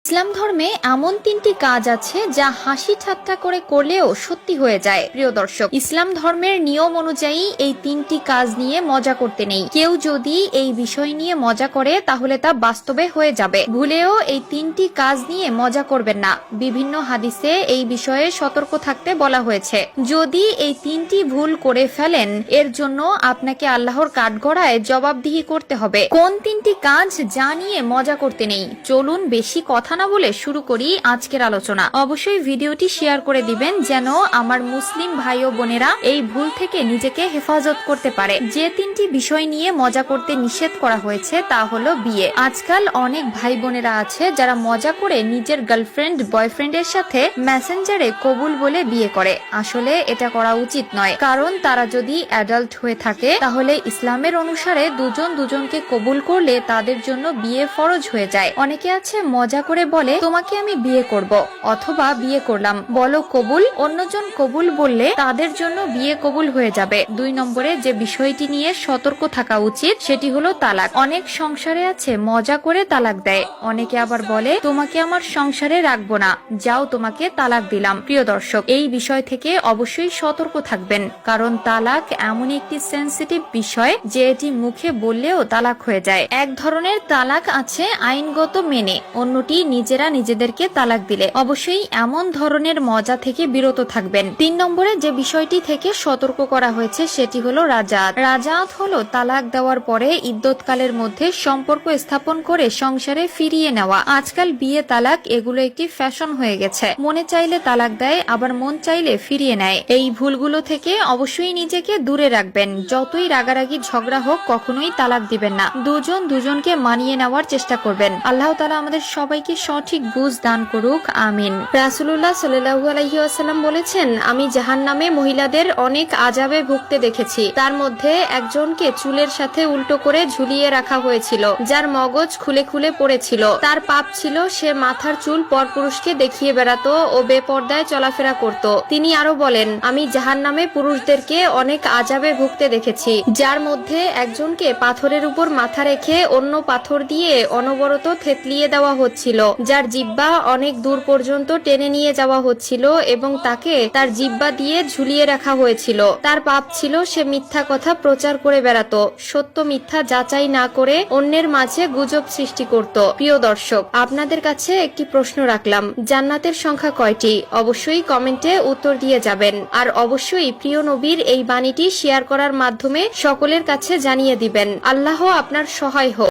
ইসলাম ধর্মে এমন তিনটি কাজ আছে যা হাসি ঠাট্টা করে করলেও সত্যি হয়ে যায়। প্রিয় দর্শক, ইসলাম ধর্মের নিয়ম অনুযায়ী এই তিনটি কাজ নিয়ে মজা করতে নেই। কেউ যদি এই বিষয় নিয়ে মজা করে তাহলে তা বাস্তবে হয়ে যাবে। ভুলেও এই তিনটি কাজ নিয়ে মজা করবেন না। বিভিন্ন হাদিসে এই বিষয়ে সতর্ক থাকতে বলা হয়েছে। যদি এই তিনটি ভুল করে ফেলেন, এর জন্য আপনাকে আল্লাহর কাঠগড়ায় জবাবদিহি করতে হবে। কোন তিনটি কাজ যা নিয়ে মজা করতে নেই? চলুন বেশি কথা না বলে শুরু করি আজকের আলোচনা। অবশ্যই ভিডিওটি শেয়ার করে দিবেন যেন আমার মুসলিম ভাই ও বোনেরা এই ভুল থেকে নিজেকে হেফাজত করতে পারে। যে তিনটি বিষয় নিয়ে মজা করতে নিষেধ করা হয়েছে তা হলো বিয়ে। আজকাল অনেক ভাই বোনেরা আছে যারা মজা করে নিজের গার্লফ্রেন্ড বয়ফ্রেন্ডের সাথে মেসেঞ্জারে কবুল বলে বিয়ে করে। আসলে এটা করা উচিত নয়, কারণ তারা যদি অ্যাডাল্ট হয়ে থাকে তাহলে ইসলামের অনুসারে দুজন দুজনকে কবুল করলে তাদের জন্য বিয়ে ফরজ হয়ে যায়। অনেকে আছে মজা করে বলে তোমাকে আমি বিয়ে করব, অথবা বিয়ে করলাম, বলো কবুল। অন্যজন কবুল বললে তাদের জন্য বিয়ে কবুল হয়ে যাবে। 2 নম্বরে যে বিষয়টি নিয়ে সতর্ক থাকা উচিত সেটি হলো তালাক। অনেক সংসারে আছে মজা করে তালাক দেয়। অনেকে আবার বলে তোমাকে আমার সংসারে রাখবো না, যাও তোমাকে তালাক দিলাম। প্রিয় দর্শক, এই বিষয় থেকে অবশ্যই সতর্ক থাকবেন, কারণ তালাক এমন একটি সেনসিটিভ বিষয় যে এটি মুখে বললেও তালাক হয়ে যায়। এক ধরনের তালাক আছে আইনগত মেনে, অন্যটি নিজেরা নিজেদেরকে তালাক দিলে। অবশ্যই এমন ধরনের মজা থেকে বিরত থাকবেন। 3 নম্বরে যে বিষয়টি থেকে সতর্ক করা হয়েছে সেটি হলো রাজাত। রাজাত হলো তালাক দেওয়ার পরে ইদ্যৎকালের মধ্যে সম্পর্ক স্থাপন করে সংসারে ফিরিয়ে নেওয়া। আজকাল বিয়ে তালাক এগুলো একটি ফ্যাশন হয়ে গেছে। মনে চাইলে তালাক দেয়, আবার মন চাইলে ফিরিয়ে নেয়। এই ভুলগুলো থেকে অবশ্যই নিজেকে দূরে রাখবেন। যতই রাগারাগি ঝগড়া হোক কখনোই তালাক দিবেন না। দুজন দুজনকে মানিয়ে নেওয়ার চেষ্টা করবেন। আল্লাহ তাআলা আমাদের সবাইকে সঠিক বুঝ দান করুক, আমিন। রাসূলুল্লাহ সাল্লাল্লাহু আলাইহি ওয়াসাল্লাম বলেছেন, আমি জাহান্নামে মহিলাদের অনেক আযাবে ভুগতে দেখেছি। তার মধ্যে একজনকে চুলের সাথে উল্টো করে ঝুলিয়ে রাখা হয়েছিল, যার মগজ খুলে খুলে পড়েছিল। তার পাপ ছিল সে মাথার চুল পরপুরুষকে দেখিয়ে বেড়াতো ও বেপরদায় চলাফেরা করত। তিনি আরো বলেন, আমি জাহান্নামে পুরুষদেরকে অনেক আযাবে ভুগতে দেখেছি, যার মধ্যে একজনকে পাথরের উপর মাথা রেখে অন্য পাথর দিয়ে অনবরত থেতলিয়ে দেওয়া হচ্ছিল, যার জিহ্বা অনেক দূর পর্যন্ত টেনে নিয়ে যাওয়া হচ্ছিল এবং তাকে তার জিহ্বা দিয়ে ঝুলিয়ে রাখা হয়েছিল। তার পাপ ছিল সে মিথ্যা কথা প্রচার করে বেড়াতো, সত্য মিথ্যা যাচাই না করে অন্যের মাঝে গুজব সৃষ্টি করত। প্রিয় দর্শক, আপনাদের কাছে একটি প্রশ্ন রাখলাম, জান্নাতের সংখ্যা কয়টি? অবশ্যই কমেন্টে উত্তর দিয়ে যাবেন। আর অবশ্যই প্রিয় নবীর এই বাণীটি শেয়ার করার মাধ্যমে সকলের কাছে জানিয়ে দিবেন। আল্লাহ আপনার সহায় হোক।